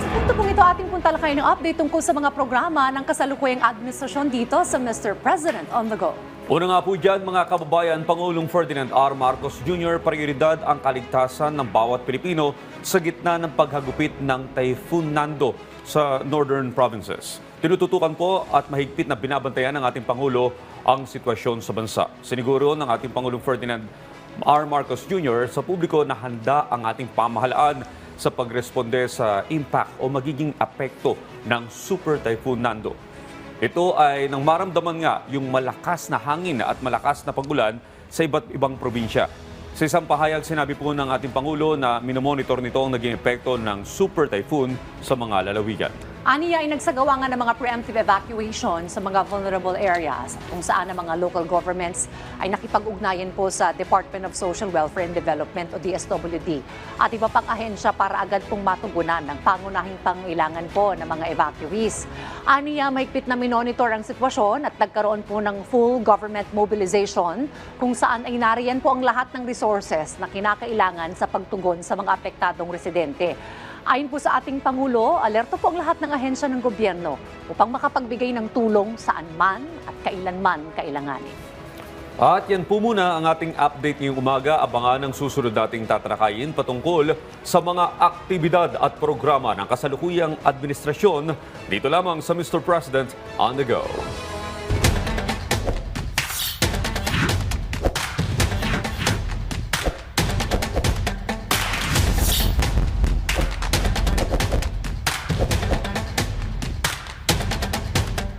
Sa punto pong ito, ating puntalakayin ng update tungkol sa mga programa ng kasalukuyang administrasyon dito sa Mr. President on the Go. Una nga po dyan mga kababayan, Pangulong Ferdinand R. Marcos Jr. prioridad ang kaligtasan ng bawat Pilipino sa gitna ng paghagupit ng Typhoon Nando sa northern provinces. Tinututukan po at mahigpit na binabantayan ng ating Pangulo ang sitwasyon sa bansa. Siniguro ng ating Pangulong Ferdinand R. Marcos Jr. sa publiko na handa ang ating pamahalaan sa pagresponde sa impact o magiging apekto ng Super Typhoon Nando. Ito ay nang maramdaman nga yung malakas na hangin at malakas na pagulan sa iba't ibang probinsya. Sa isang pahayag, sinabi po ng ating Pangulo na minomonitor nito ang naging epekto ng Super Typhoon sa mga lalawigan. Aniya ay nagsagawa nga ng mga preemptive evacuation sa mga vulnerable areas kung saan ang mga local governments ay nakipag-ugnayan po sa Department of Social Welfare and Development o DSWD at iba pang ahensya para agad pong matugunan ng pangunahing pangailangan po ng mga evacuees. Aniya, mahigpit na minonitor ang sitwasyon at nagkaroon po ng full government mobilization kung saan ay nariyan po ang lahat ng resources na kinakailangan sa pagtugon sa mga apektadong residente. Ayon po sa ating Pangulo, alerto po ang lahat ng ahensya ng gobyerno upang makapagbigay ng tulong saan man at kailanman kailanganin. At yan po muna ang ating update ngayong umaga. Abangan ang susunod nating tatalakayin patungkol sa mga aktibidad at programa ng kasalukuyang administrasyon dito lamang sa Mr. President on the Go.